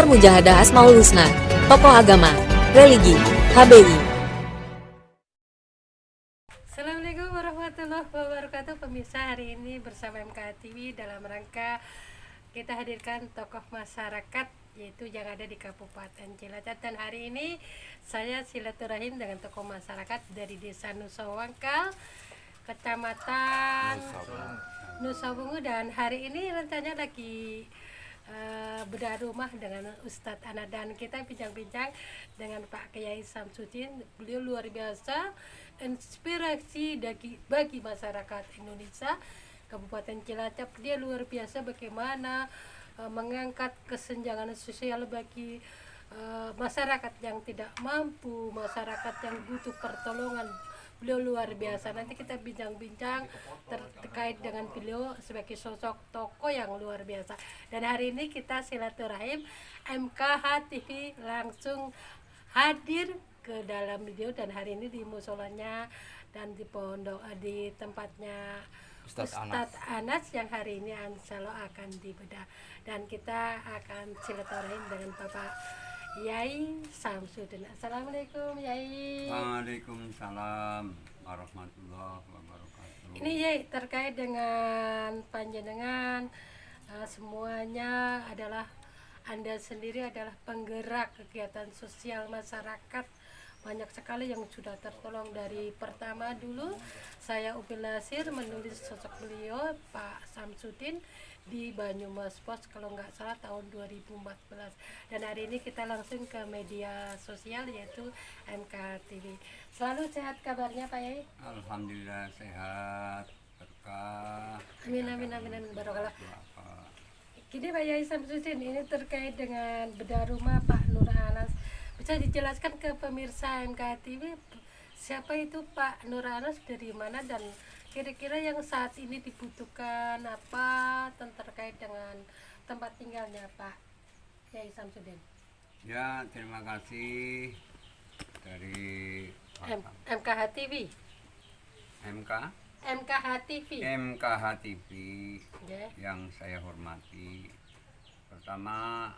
Kantor Mujahadah Asmaul Husna, Tokoh Agama, Religi, HBI. Assalamualaikum warahmatullahi wabarakatuh. Pemirsa, hari ini bersama MKH TV dalam rangka kita hadirkan tokoh masyarakat yaitu yang ada di Kabupaten Cilacap, dan hari ini saya silaturahim dengan tokoh masyarakat dari Desa Nusa Wangkal, Kecamatan Nusa Bungu, dan hari ini rencananya lagi bedah rumah dengan Ustadz Ana, dan kita bincang-bincang dengan Pak Kiai Samsudin. Beliau luar biasa inspirasi bagi masyarakat Indonesia Kabupaten Cilacap. Dia luar biasa bagaimana mengangkat kesenjangan sosial bagi masyarakat yang tidak mampu, masyarakat yang butuh pertolongan. Beliau luar biasa. Nanti kita bincang-bincang terkait dengan beliau sebagai sosok tokoh yang luar biasa. Dan hari ini kita silaturahim, MKH TV langsung hadir ke dalam video, dan hari ini di musolanya dan di pondok di tempatnya Ustadz Anas yang hari ini insya Allah akan dibedah, dan kita akan silaturahim dengan Bapak Yai Samsudin. Assalamualaikum Yai. Waalaikumsalam warahmatullahi wabarakatuh. Ini Yai terkait dengan panjenengan, semuanya adalah Anda sendiri adalah penggerak kegiatan sosial masyarakat. Banyak sekali yang sudah tertolong. Dari pertama dulu saya Upil Nasir menulis sosok beliau Pak Samsudin di Banyumas Pos kalau nggak salah tahun 2014, dan hari ini kita langsung ke media sosial yaitu MKH TV. Selalu sehat kabarnya Pak Yai? Alhamdulillah sehat, berkah. Amin amin amin amin, barokallah. Gini Pak Yai Samsudin, ini terkait dengan bedah rumah Pak Nur Anas. Bisa dijelaskan ke pemirsa MKH TV siapa itu Pak Nur Anas, dari mana, dan kira-kira yang saat ini dibutuhkan apa terkait dengan tempat tinggalnya Pak Yai Samsudin? Ya, terima kasih dari MKH TV. MKH TV. MKH TV Yeah. yang saya hormati. Pertama,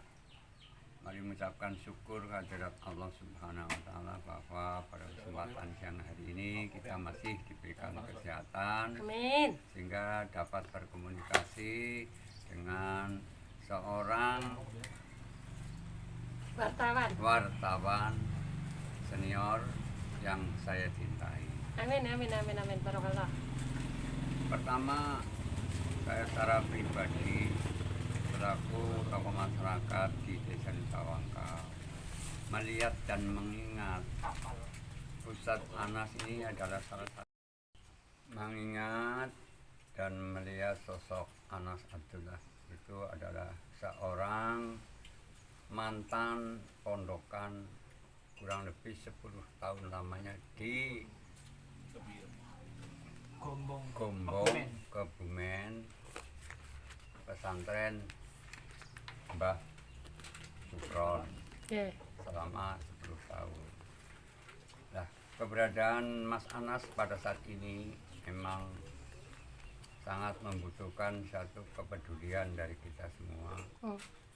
mari mengucapkan syukur kehadirat Allah Subhanahu wa Ta'ala bahwa pada kesempatan siang hari ini kita masih diberikan kesehatan. Amin. Sehingga dapat berkomunikasi dengan seorang wartawan senior yang saya cintai. Amin amin amin amin, barokallah. Pertama, saya secara pribadi selaku tokoh masyarakat di Desa Nusa Wangkal melihat dan mengingat Ustadz Anas ini adalah salah satu, mengingat dan melihat sosok Anas Abdullah itu adalah seorang mantan pondokan kurang lebih 10 tahun lamanya di Gombong, Kebumen, pesantren Mbah Sukron Yeah. selama 10 tahun. Nah, keberadaan Mas Anas pada saat ini memang sangat membutuhkan satu kepedulian dari kita semua,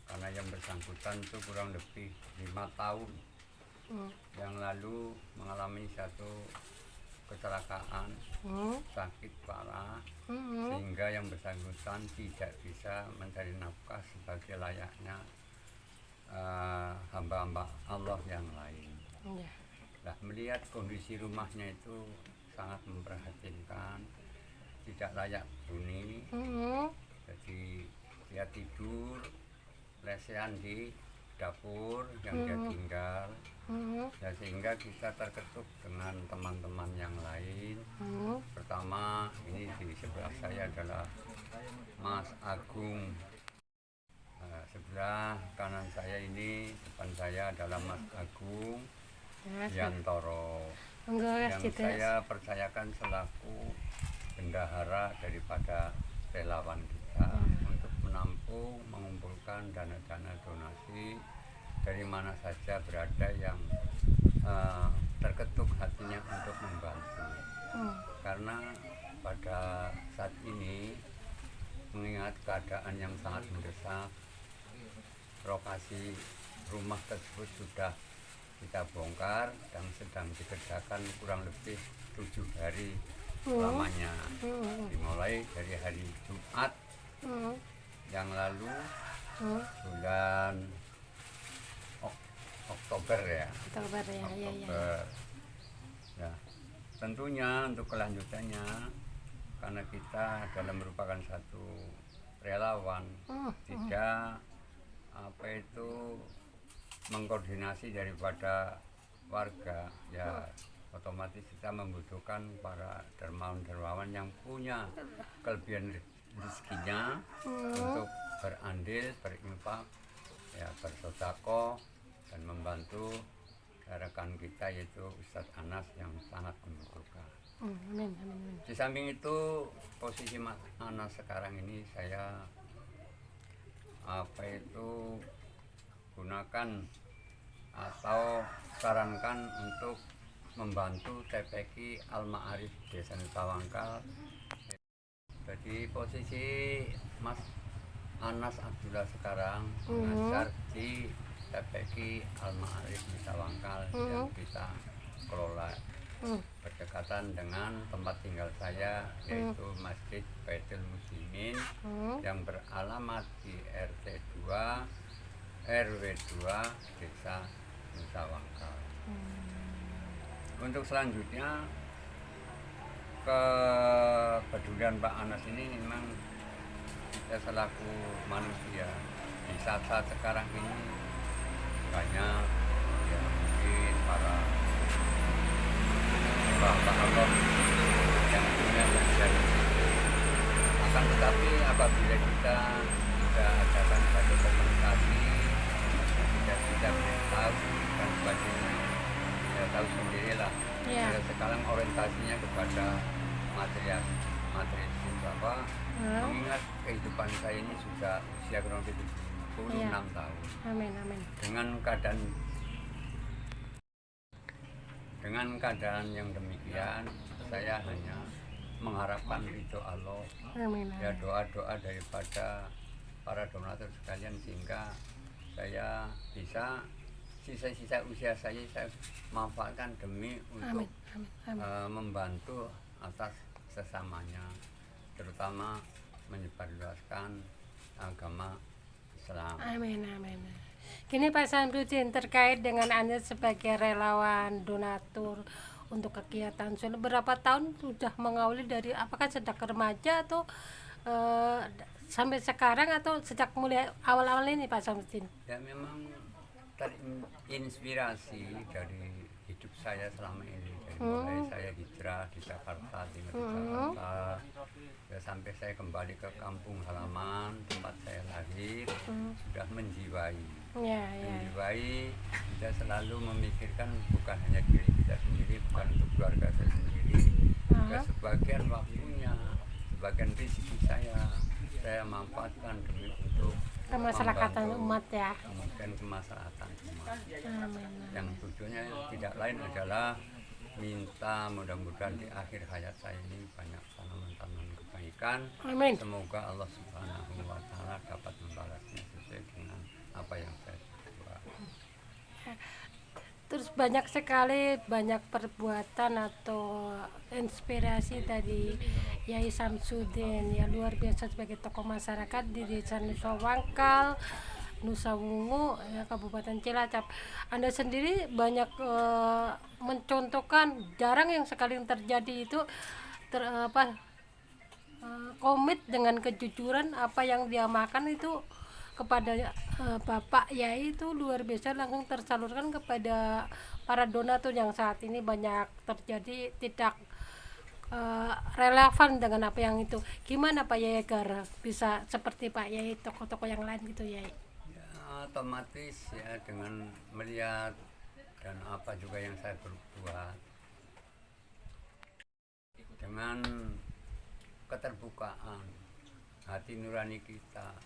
karena yang bersangkutan itu kurang lebih 5 tahun yang lalu mengalami satu kecelakaan, sakit parah, sehingga yang bersangkutan tidak bisa mencari nafkah sebagai layaknya hamba-hamba Allah yang lain. Nah, melihat kondisi rumahnya itu sangat memprihatinkan, tidak layak huni. Jadi dia tidur lesehan di dapur yang dia tinggal. Ya, sehingga kita terketuk dengan teman-teman yang lain. Pertama, ini di sebelah saya adalah Mas Agung. Sebelah kanan saya ini, depan saya adalah Mas Agung Yantoro, yang saya percayakan selaku bendahara daripada relawan kita untuk menampung, mengumpulkan dana-dana donasi dari mana saja berada yang terketuk hatinya untuk membantu. Karena pada saat ini mengingat keadaan yang sangat mendesak, lokasi rumah tersebut sudah kita bongkar dan sedang dikerjakan kurang lebih 7 hari lamanya, dimulai dari hari Jumat yang lalu bulan Oktober ya. Oktober ya, ya, ya. Oktober. Nah, tentunya untuk kelanjutannya karena kita adalah merupakan satu relawan, tidak mengkoordinasi daripada warga, ya otomatis kita membutuhkan para dermawan-dermawan yang punya kelebihan rezekinya untuk berandil, berinfak, ya bersedekah dan membantu rekan kita yaitu Ustadz Anas yang sangat membutuhkan. Amin, amin. Di samping itu posisi Mas Anas sekarang ini saya gunakan atau sarankan untuk membantu TPQ Al-Ma'arif Desa Nusa Wangkal. Jadi posisi Mas Anas Abdullah sekarang mengajar di TPQ Al-Ma'arif Nusa Wangkal yang kita kelola berdekatan dengan tempat tinggal saya, yaitu Masjid Baitul Muslimin yang beralamat di RT 2 RW 2 Desa Nusa Wangkal. Untuk selanjutnya kepedulian Pak Anas ini memang kita selaku manusia di saat-saat sekarang ini banyak ya mungkin para bapak Allah yang punya menjadi, akan tetapi apabila kita tidak adakan satu komunikasi, tidak bisa tahu dan sebagainya, ya tahu sendirilah. Ya. Sekarang orientasinya kepada materi apa? Mengingat kehidupan saya ini sudah usia kurang lebih 76 tahun. Amin, amin. Dengan keadaan yang demikian, saya hanya mengharapkan ridho Allah. Amin, amin. Ya doa-doa daripada para donatur sekalian sehingga saya bisa sisa-sisa usia saya manfaatkan demi untuk membantu atas sesamanya, terutama menyebarluaskan agama Islam. Amin, amin. Gini Pak Samsudin, terkait dengan Anda sebagai relawan donatur untuk kegiatan sudah berapa tahun sudah mengawali, dari apakah sejak remaja atau sampai sekarang atau sejak mulai awal-awal ini Pak Samsudin? Ya memang terinspirasi dari hidup saya selama ini, dari mulai saya hijrah di Jakarta, tinggal di Jakarta, ya, sampai saya kembali ke kampung halaman tempat saya lahir, sudah menjiwai. Menjiwai, kita selalu memikirkan bukan hanya diri kita sendiri, bukan untuk keluarga saya sendiri, juga sebagian waktunya, sebagian rezeki saya manfaatkan demi untuk kemaslahatan umat ya. Kemudian kemaslahatan umat. Yang tujuannya tidak lain adalah minta mudah-mudahan di akhir hayat saya ini banyak tanaman-tanaman kebaikan. Amin. Semoga Allah Subhanahu wa Ta'ala dapat membalasnya sesuai dengan apa yang saya buat. Terus banyak sekali perbuatan atau inspirasi dari Yai Samsudin, ya luar biasa sebagai tokoh masyarakat di Desa Nusa Wangkal, Nusa Wungu, ya, Kabupaten Cilacap. Anda sendiri banyak mencontohkan, jarang yang sekali yang terjadi itu komit dengan kejujuran apa yang dia makan itu kepada Bapak Yai, itu luar biasa, langsung tersalurkan kepada para donatur yang saat ini banyak terjadi tidak relevan dengan apa yang itu. Gimana Pak Yai agar bisa seperti Pak Yai, tokoh-tokoh yang lain gitu Yai? Ya, otomatis ya dengan melihat dan apa juga yang saya berbuat, dengan keterbukaan hati nurani kita,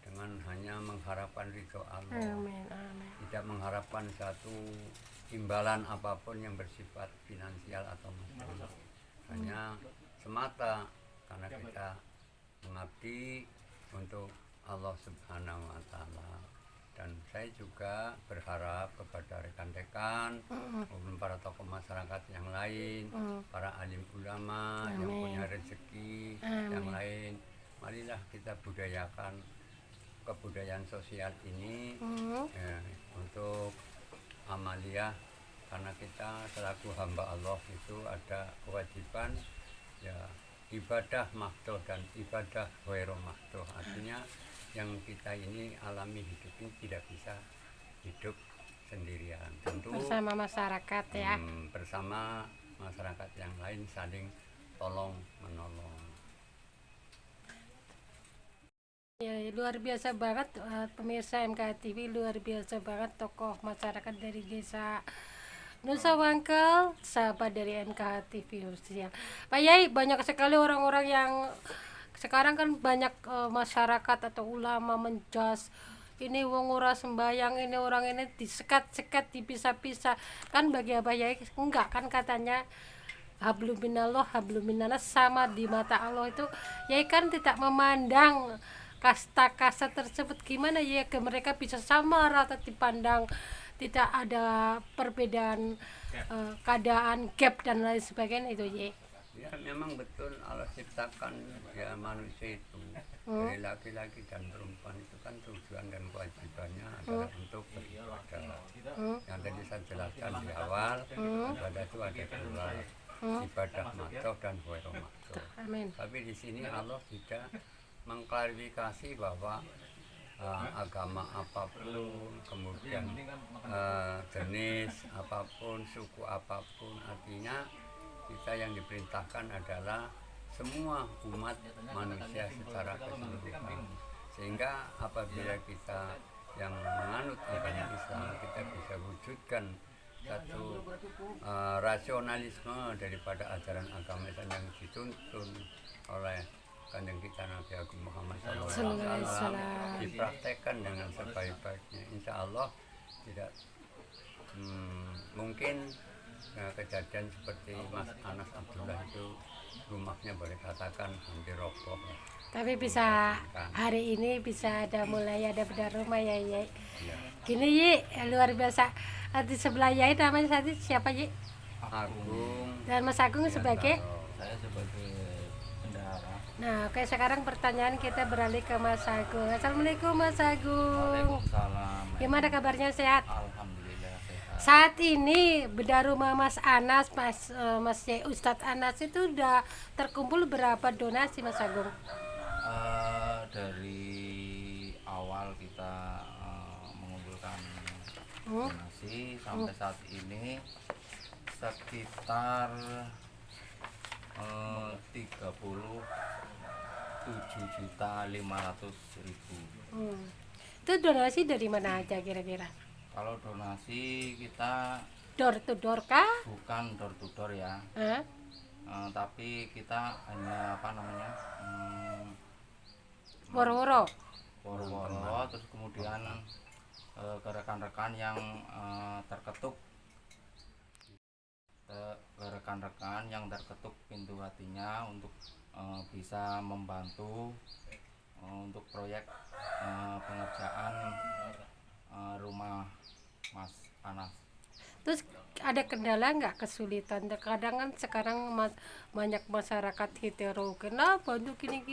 dengan hanya mengharapkan ridho Allah. Amin, amin. Tidak mengharapkan satu imbalan apapun yang bersifat finansial atau materi, hanya semata karena kita mengabdi untuk Allah Subhanahu wa Ta'ala. Dan saya juga berharap kepada rekan-rekan maupun para tokoh masyarakat yang lain, para alim ulama yang punya rezeki yang lain, marilah kita budayakan kebudayaan sosial ini untuk amaliyah, karena kita selaku hamba Allah itu ada kewajiban ya ibadah mahdoh dan ibadah ghairu mahdoh. Artinya yang kita ini alami hidup ini tidak bisa hidup sendirian, tentu bersama masyarakat ya. Bersama masyarakat yang lain saling tolong menolong. Ya, luar biasa banget pemirsa MKTV, luar biasa banget tokoh masyarakat dari desa Nusa Wangkel, sahabat dari MKTV Official. Pak Yai, banyak sekali orang-orang yang sekarang kan banyak masyarakat atau ulama menjas ini wong ora sembayang, ini orang ini disekat-sekat, dipisah-pisah. Kan bagi Abah Yai enggak kan katanya hablum minallah hablum minannas, sama di mata Allah itu. Yai kan tidak memandang kasta-kasta tersebut, gimana ya ke mereka bisa sama rata dipandang, tidak ada perbedaan keadaan gap dan lain sebagainya itu ya. Ya memang betul Allah ciptakan ya manusia itu dari laki-laki dan perempuan itu kan tujuan dan kewajibannya adalah untuk beribadah. Yang tadi saya jelaskan di awal, ibadah itu ada dua, ibadah mahdoh dan ghairu mahdoh. Tapi di sini Allah tidak mengklarifikasi bahwa agama apapun, kemudian jenis apapun, suku apapun, artinya kita yang diperintahkan adalah semua umat manusia secara keseluruhan. Sehingga apabila kita yang menganut agama Islam, kita bisa wujudkan satu rasionalisme daripada ajaran agama Islam yang dituntun oleh Kanjeng kita Nabi Agung Muhammad SAW, dipraktekkan dengan sebaik-baiknya. Insya Allah tidak mungkin kejadian seperti Mas Anas Abdullah itu rumahnya boleh katakan hampir roboh. Tapi bisa hari ini bisa ada mulai ada bedah rumah ya Yai. Gini Yi, luar biasa. Di sebelah Yai namanya tadi siapa Yi? Agung. Dan Mas Agung sebagai? Saya sebagai bendahara. Nah, oke, sekarang pertanyaan kita beralih ke Mas Agung. Assalamualaikum Mas Agung. Waalaikumsalam. Gimana kabarnya, sehat? Alhamdulillah sehat. Saat ini bedah rumah Mas Anas, Mas Ustadz Anas itu udah terkumpul berapa donasi Mas Agung? Dari awal kita mengumpulkan donasi sampai saat ini sekitar 37.500.000. Itu donasi dari mana aja kira-kira? Kalau donasi kita Door to door kah? bukan door to door ya, Hah? tapi kita hanya Woro-woro. woro-woro, terus kemudian ke rekan-rekan yang terketuk pintu hatinya untuk bisa membantu untuk proyek pengerjaan rumah Mas Anas. Terus ada kendala nggak, kesulitan? Kadang kan sekarang banyak masyarakat hetero, kenapa untuk gini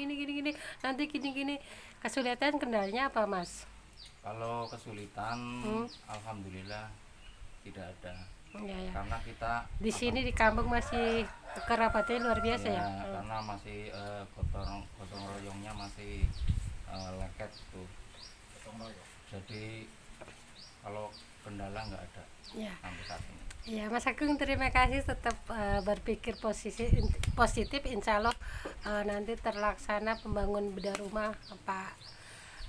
nanti gini, kesulitan kendalanya apa Mas? Kalau kesulitan alhamdulillah tidak ada. Ya. Karena kita Di sini di kampung masih kerabatnya luar biasa ya. Karena masih gotong royongnya masih leket tuh. Jadi kalau kendala nggak ada sampai saat ini. Ya, Mas Agung, terima kasih, tetap berpikir positif. Insya Allah nanti terlaksana pembangun bedah rumah Pak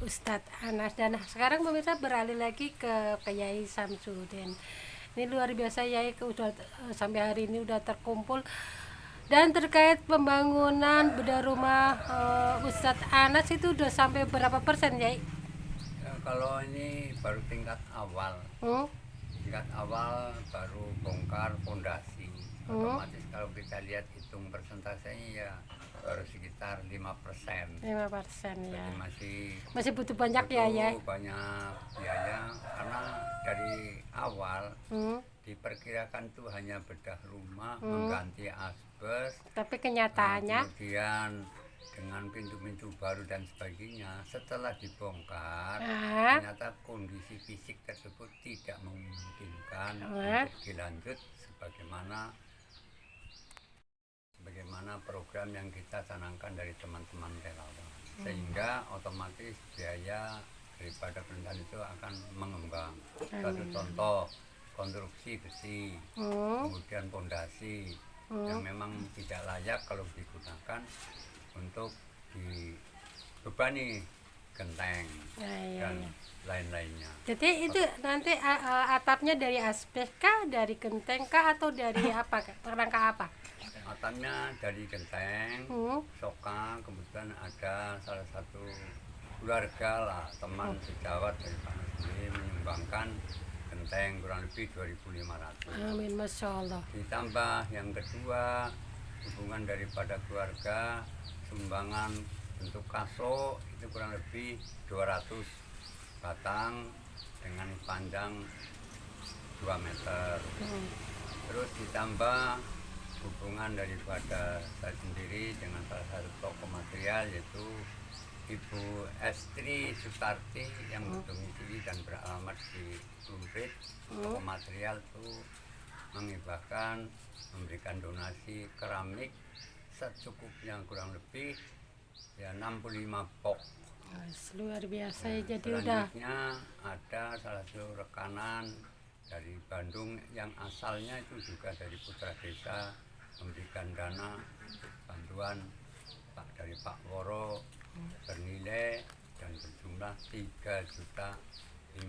Ustadz Anas. Dan sekarang pemirsa beralih lagi ke Yai Samsudin. Ini luar biasa Yai, udah sampai hari ini udah terkumpul. Dan terkait pembangunan bedah rumah Ustadz Anas itu udah sampai berapa persen Yai? Ya, kalau ini baru tingkat awal. Tingkat awal baru bongkar fondasi. Otomatis kalau kita lihat hitung persentasenya ya baru sekitar 5%. 5% ya. Jadi Masih butuh banyak ya. Banyak biaya karena dari awal Hmm. diperkirakan tuh hanya bedah rumah, mengganti asbes. Tapi kenyataannya Kemudian dengan pintu-pintu baru dan sebagainya, setelah dibongkar ternyata kondisi fisik tersebut tidak memungkinkan untuk dilanjut sebagaimana program yang kita canangkan dari teman-teman relawan, sehingga otomatis biaya daripada penelitian itu akan mengembang. Satu contoh, konstruksi besi, kemudian pondasi yang memang tidak layak kalau digunakan untuk dibebani genteng dan lain-lainnya. Jadi itu nanti atapnya dari asbes kah, dari genteng kah, atau dari apa? Rangka apa? Atapnya dari genteng, soka, kemudian ada salah satu keluarga lah, teman sejawat dari Pak Nasri menyumbangkan genteng kurang lebih 2.500. Amin, Masya Allah. Ditambah yang kedua, hubungan daripada keluarga, sumbangan bentuk kaso itu kurang lebih 200 batang dengan panjang 2 meter. Terus ditambah hubungan daripada saya sendiri dengan salah satu toko material yaitu Ibu Estri Sutarti yang berdomisili dan beralamat di Plumprit. Toko material itu menghibahkan, memberikan donasi keramik secukupnya kurang lebih ya 65 box. Luar biasa ya, jadi selanjutnya ada salah satu rekanan dari Bandung yang asalnya itu juga dari Putra Desa memberikan dana bantuan dari Pak Woro bernilai dan berjumlah Rp3.500.000.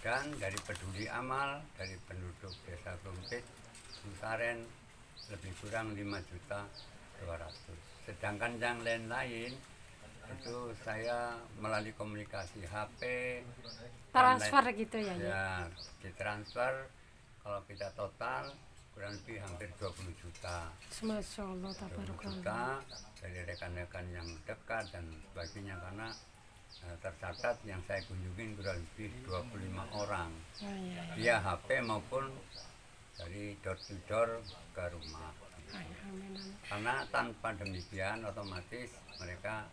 Dan dari Peduli Amal dari penduduk Desa Plumpit Susaren lebih kurang 5.200.000. Sedangkan yang lain-lain itu saya melalui komunikasi HP transfer gitu ya. Ya, ditransfer kalau kita total kurang lebih hampir 20 juta. Masya Allah, 20 juta dari rekan-rekan yang dekat dan sebagainya, karena tercatat yang saya kunjungin kurang lebih 25 orang via HP maupun dari door to door ke rumah. Karena tanpa demikian otomatis mereka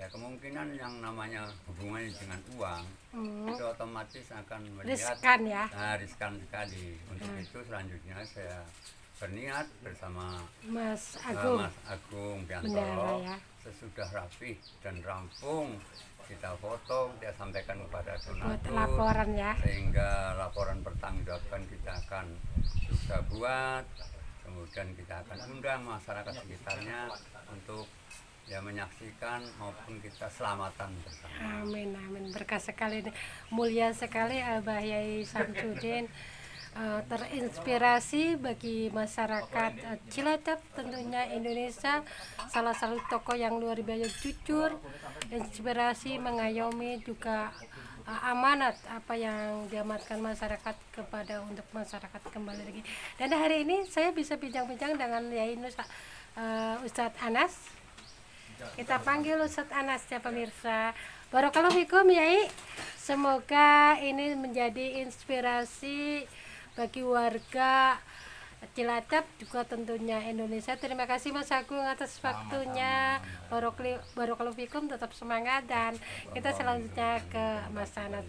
ya kemungkinan yang namanya hubungannya dengan uang itu otomatis akan melihat riskan ya. Riskan sekali. Untuk itu selanjutnya saya berniat bersama Mas Agung Biantoro sesudah rapi dan rampung kita foto, kita sampaikan kepada donatur laporan ya, sehingga laporan bertanggungjawabkan kita akan juga buat, kemudian kita akan undang masyarakat sekitarnya untuk ya menyaksikan maupun kita selamatan bersama. Amin, amin, berkah sekali, mulia sekali Abah Yai Samsudin. Terinspirasi bagi masyarakat Cilacap, tentunya Indonesia, salah satu tokoh yang luar biasa jujur, inspirasi, mengayomi, juga amanat apa yang diamanatkan masyarakat kepada untuk masyarakat kembali lagi. Dan hari ini saya bisa bincang-bincang dengan Yai Ustadz Anas. Kita panggil Ustadz Anas ya pemirsa. Barakallahu fikum Yai. Semoga ini menjadi inspirasi bagi warga Cilacap, juga tentunya Indonesia. Terima kasih Mas Agung atas waktunya. Barakallahu fikum, tetap semangat, dan kita selanjutnya ke Mas Anas.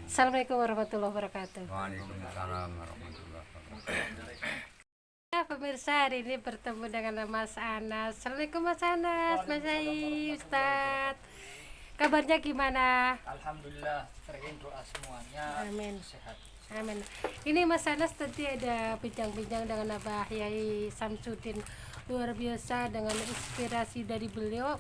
Assalamualaikum warahmatullahi wabarakatuh. Waalaikumsalam warahmatullahi wabarakatuh. Pemirsa, hari ini bertemu dengan Mas Anas. Assalamualaikum Mas Anas, Mas Yai, Ustadz. Kabarnya gimana? Alhamdulillah, teriin doa semuanya. Amin. Sehat. Amin. Ini Mas Anas tadi ada bincang-bincang dengan Abah Yai Samsudin, luar biasa dengan inspirasi dari beliau.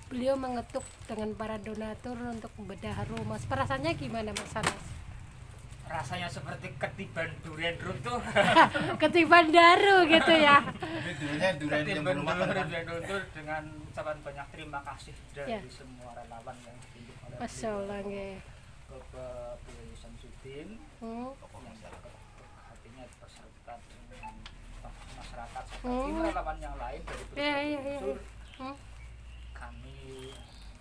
Beliau mengetuk dengan para donatur untuk membedah rumah. Perasaannya gimana Mas Anas? Rasanya seperti ketiban durian runtuh. Ketiban daru gitu ya. Ketiban durian runtuh, dengan ucapan banyak terima kasih dari semua relawan yang ditunjuk oleh Masya Allah nggih. Bapak Kiai Samsudin Hmm. yang hatinya berserta dengan masyarakat seperti relawan yang lain dari Iya, berbagai iya, iya. unsur. Hmm. Kami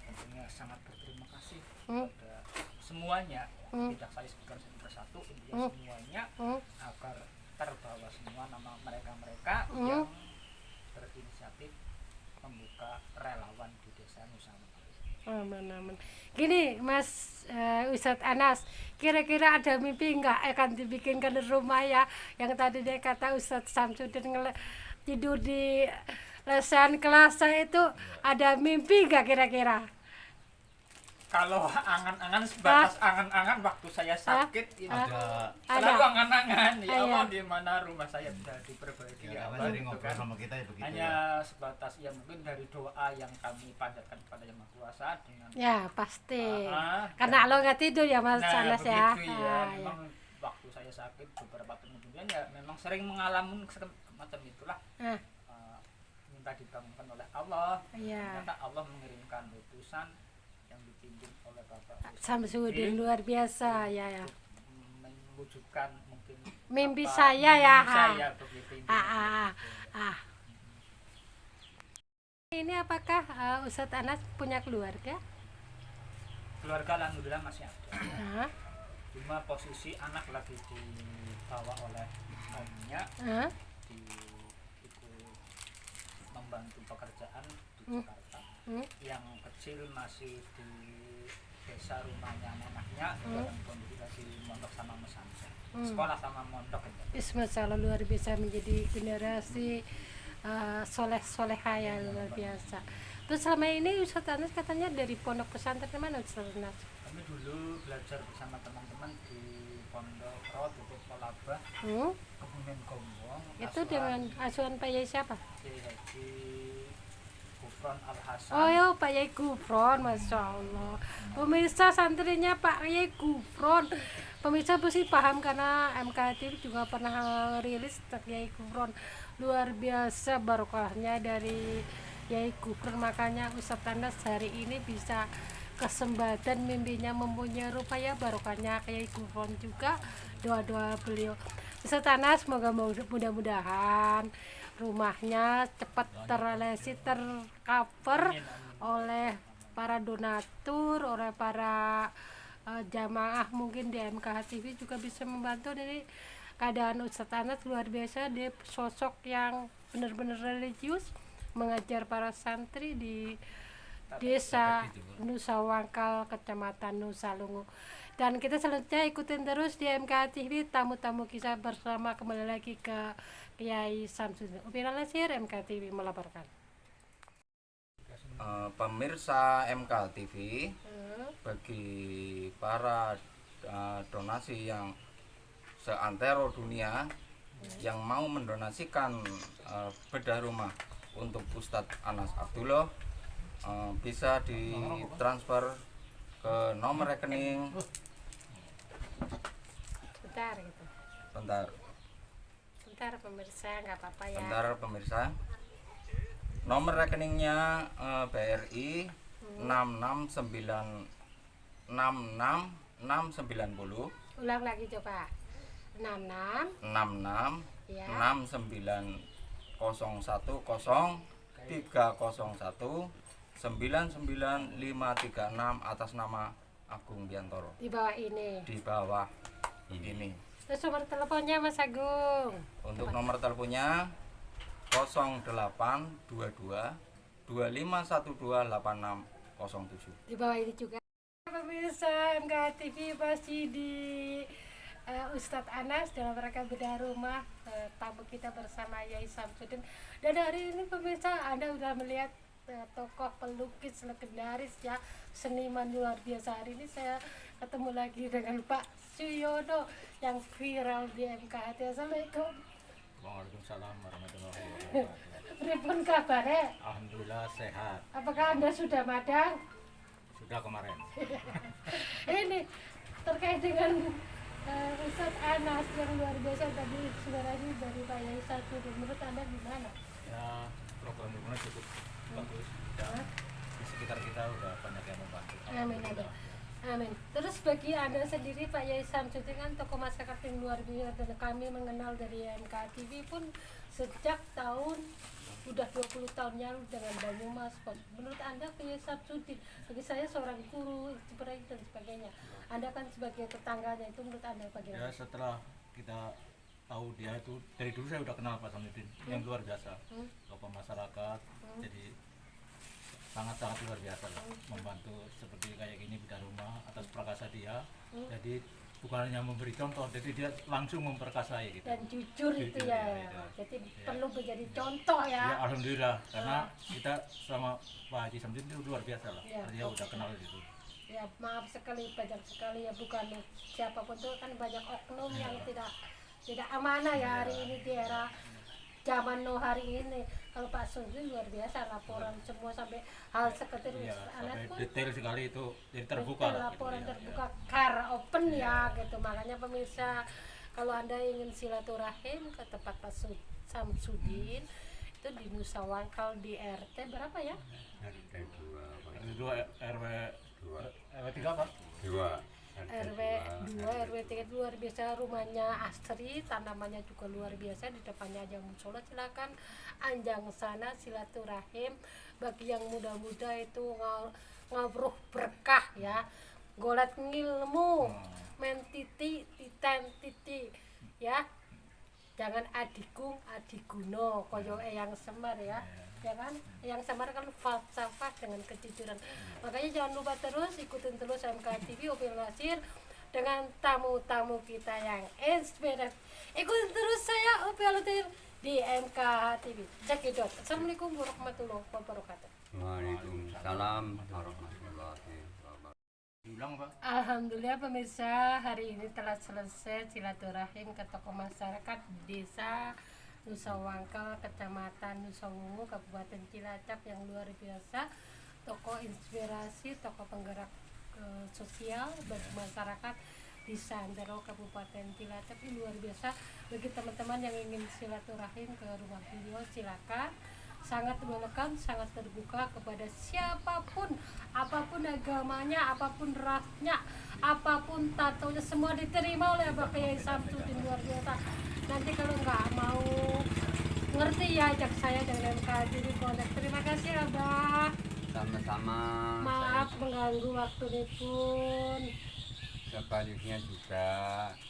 tentunya sangat berterima kasih Hmm. kepada semuanya, Hmm. tidak saya sebutkan satu persatu, intinya semuanya Hmm. agar terbawa semua nama mereka-mereka Hmm. yang berinisiatif membuka relawan di desa Nusa Wangkal. Aman. Gini Mas Ustadz Anas, kira-kira ada mimpi nggak akan dibikinkan rumah ya yang tadi dia kata Ustadz Samsudin tidur di lesehan kelas itu, ada mimpi nggak kira-kira? Kalau angan-angan sebatas angan-angan waktu saya sakit ini Ada. selalu angan-angan ya Iya. Allah di mana rumah saya bisa diperbaiki ya Allah sering gitu ngobrol kan. sama kita ya begitu Hanya ya. sebatas ya mungkin dari doa yang kami panjatkan kepada Yang Maha Kuasa dengan Ya pasti. Karena dan- lo nggak tidur ya Mas nah, Anas ya. begitu ya. Ah, ya. Memang waktu saya sakit beberapa tahun kemudian ya memang sering mengalami semacam itulah. Ah, Minta dibangunkan oleh Allah. iya. Ternyata Allah mengirimkan utusan yang dipimpin oleh Bapak Samsudin luar biasa ya. mewujudkan mungkin Mimpi apa, saya ya. mimpi saya begitu Ah. Ini apakah Ustadz Anas punya keluarga? keluarga alhamdulillah masih ada, Ah, cuma posisi anak lagi dibawa oleh omnya ah, di ikut membantu pekerjaan di Jakarta. Yang kecil masih di desa rumahnya neneknya dalam kondisi lagi mondok sama mesantren, sekolah sama mondok aja. Masalah luar biasa menjadi generasi soleh-soleha ya luar biasa. Terus selama ini Ustadz Anas katanya dari pondok pesantren mana Ustadz Anas? Kami dulu belajar bersama teman-teman di Pondok Rot untuk Pelabah Kebumen Gombong. Itu dengan asuhan Pak Yai siapa? Kiai Haji Gufron Al Hasan. Oh ya Pak Yai Gufron, Masya Allah. Pemirsa santrinya Pak Yai Gufron. Pemirsa pasti paham karena MKTV juga pernah rilis tentang Yai Gufron. Luar biasa barokahnya dari Yai Gufron, makanya Ustadz Anas hari ini bisa kesempatan mimpinya mempunyai rupa ya barokahnya Yai Gufron juga, doa-doa beliau. Ustadz Anas semoga mudah-mudahan rumahnya cepat terrealisasi, tercover oleh para donatur, oleh para jamaah mungkin di MKH TV juga bisa membantu. Dari keadaan Ustadz Anas luar biasa, dia sosok yang benar-benar religius, mengajar para santri di desa Nusa Wangkal, Kecamatan Nusa Lungu. Dan kita selanjutnya ikutin terus di MKH TV tamu-tamu kisah bersama, kembali lagi ke Kiai Samsudin. Upinal Nasir, MKH TV melaporkan. Pemirsa MK TV, bagi para donasi yang seantero dunia yang mau mendonasikan bedah rumah untuk Ustadz Anas Abdullah, bisa ditransfer ke nomor rekening. Bentar pemirsa, nggak apa-apa ya. Bentar pemirsa. Nomor rekeningnya BRI 669 Ulang lagi coba. 66 ya. 301 99536 atas nama Agung Biantoro. Di bawah ini. Di bawah ini. Terus nomor teleponnya Mas Agung. Untuk nomor teleponnya 0822 25128607. Di bawah ini juga. Pemirsa MKH TV masih di Ustadz Anas dalam rangka bedah rumah, tamu kita bersama Yai Samsudin. Dan hari ini pemirsa Anda sudah melihat tokoh pelukis legendaris ya, seniman luar biasa. Hari ini saya ketemu lagi dengan Pak Suyono yang viral di MKH. Assalamualaikum. Waalaikumsalam warahmatullahi wabarakatuh. Pripun kabarnya? Alhamdulillah sehat. Apakah Anda sudah madang? Sudah kemarin. Ini terkait dengan Ustadz Anas yang luar biasa tadi suaranya dari Pak Yai Samsudin. Menurut Anda gimana? Ya, program-programnya cukup bagus. Dan di sekitar kita udah banyak yang membantu. Amin. Amin. Terus bagi Anda sendiri Pak Yai Samsudin kan tokoh masyarakat yang luar biasa dan kami mengenal dari MKTV pun sejak tahun udah 20 tahun yang lalu dengan Banyumas. Menurut Anda Pak Yai Samsudin, bagi saya seorang guru, seperti dan sebagainya. Anda kan sebagai tetangganya, itu menurut Anda Ya bagaimana? setelah kita tahu dia itu dari dulu saya udah kenal Pak Samsudin yang luar biasa, tokoh masyarakat, jadi sangat-sangat luar biasa lah, membantu seperti kayak gini beda rumah atas prakasa dia. Jadi bukan hanya memberi contoh, jadi dia langsung memperkasai gitu. Dan jujur itu Jujur, ya, ya. jadi perlu menjadi contoh Ya ya. alhamdulillah, karena kita sama Pak Haji Samsudin itu luar biasa lah, Ya, dia udah kenal gitu. Ya maaf sekali, banyak sekali ya, bukan siapapun tuh kan banyak oknum yang tidak amanah ya hari ini di era zaman no hari ini. Kalau Pak Samsudin luar biasa, laporan semua sampai hal seperti Iya, anak sampai pun detail sekali itu, jadi terbuka detail lah. laporan Gitu, ya, terbuka car open ya gitu. Makanya pemirsa, kalau Anda ingin silaturahim ke tempat Pak Samsudin itu di Nusa Wangkal di RT berapa ya? RT 2 ya. Kedua RW 3 Pak. 2 RW 2, RW 3 luar biasa, rumahnya asri, tanamannya juga luar biasa, di depannya aja musola. Silakan anjang sana silaturahim. Bagi yang muda-muda itu ngabruh berkah ya, golet ngilmu, men titi titen titi ya. Jangan adikung adiguno koyo Eyang Semar ya. Ya kan, yang Semar kan falsafah dengan kejujuran. Makanya jangan lupa terus ikutin terus MKTV Opil Nasir dengan tamu-tamu kita yang inspiratif. Ikutin terus saya Opil Nasir di MKTV. Cekidot. Assalamualaikum warahmatullahi wabarakatuh. Waalaikumsalam warahmatullahi wabarakatuh. Diulang Pak. Alhamdulillah pemirsa, hari ini telah selesai silaturahim ke tokoh masyarakat desa Nusa Wangkal, Kecamatan Nusa Wungu, Kabupaten Cilacap yang luar biasa, tokoh inspirasi, tokoh penggerak sosial bagi masyarakat di Sandero, Kabupaten Cilacap. Ini luar biasa. Bagi teman-teman yang ingin silaturahim ke rumah beliau, silakan. Sangat welcome, sangat terbuka kepada siapapun, apapun agamanya, apapun rasnya, apapun tatonya, semua diterima oleh Abah Kiai Samsudin, luar biasa. Nanti kalau nggak mau ngerti ya, ajak saya dengan MKTV kontak. Terima kasih Abah. Sama-sama. Maaf mengganggu waktu pun. Sebaliknya juga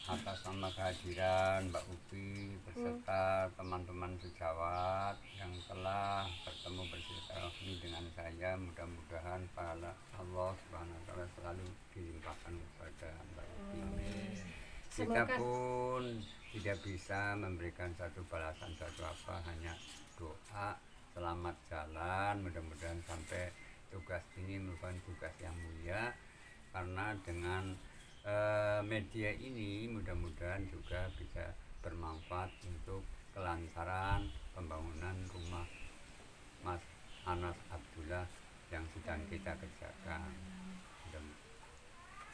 atas nama kehadiran Mbak Upi beserta teman-teman sejawat yang telah bertemu bersilaturahmi dengan saya, mudah-mudahan pahala Allah Subhanahu wa taala selalu dilimpahkan kepada Mbak Upi. Kita Semoga pun tidak bisa memberikan satu balasan satu apa, hanya doa selamat jalan, mudah-mudahan sampai tugas ini merupakan tugas yang mulia, karena dengan media ini mudah-mudahan juga bisa bermanfaat untuk kelancaran pembangunan rumah Mas Anas Abdullah yang sedang kita kerjakan.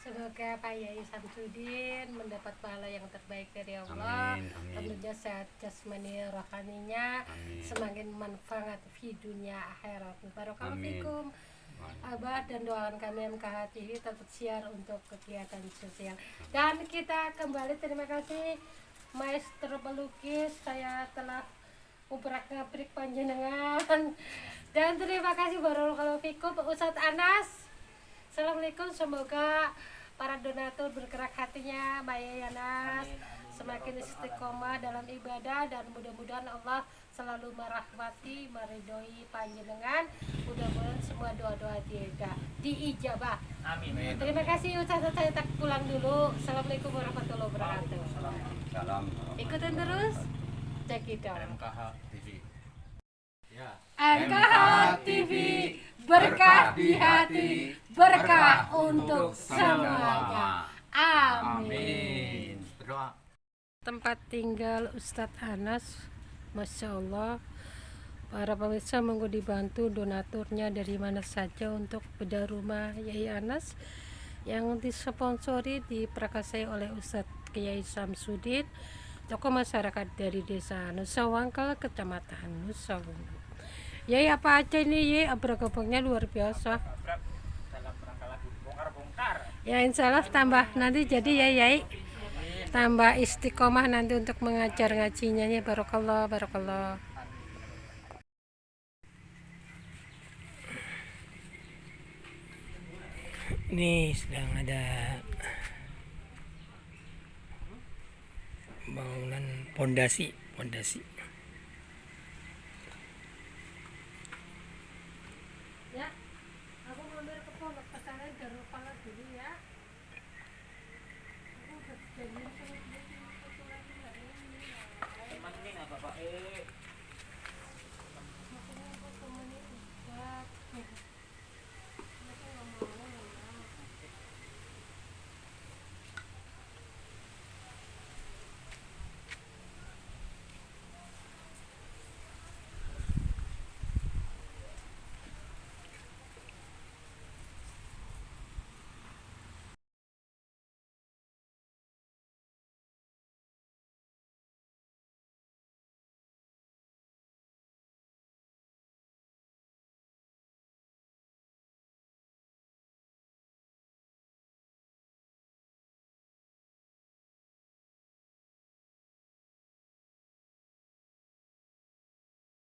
semoga Pak Yai Samsudin mendapat pahala yang terbaik dari Allah. Amin, amin. Tentunya sehat jasmani rohaninya, Amin. semakin manfaat di dunia akhirat. Barakallahu Amin. fikum. Abah dan doakan kami MKTV tetap siar untuk kegiatan sosial. Dan kita kembali, terima kasih Maestro pelukis, saya telah ngubrak-ngabrik panjenengan. Dan terima kasih barakallahu fikum Ustadz Anas. Assalamualaikum, semoga para donatur bergerak hatinya Mbak Yai Anas semakin istiqomah dalam ibadah, dan mudah-mudahan Allah selalu merahmati, meridhoi panjenengan. Mudah-mudahan semua doa-doa diijabah. Amin. Terima kasih Ustaz, saya tak pulang dulu. Assalamualaikum warahmatullahi wabarakatuh. Salam. Ikutin terus, check it out. MKH TV. Ya. MKH TV, berkah di hati, berkah untuk semuanya. Amin. Berdoa. Tempat tinggal Ustadz Anas, Masya Allah. Para pemirsa, monggo dibantu donaturnya dari mana saja untuk bedah rumah Yai Anas yang disponsori, diperkasai oleh Ustadz Kiai Samsudin, tokoh masyarakat dari desa Nusa Wangkal, Kecamatan Nusa Wungu. Yai, apa aja ini Yai? Bergabungnya luar biasa. Dalam rangka lagi bongkar-bongkar Ya insya Allah tambah nanti jadi ya Yai. Tambah istiqomah nanti untuk mengajar ngajinya ya. Barakallah, barakallah. Ini sedang ada bangunan pondasi.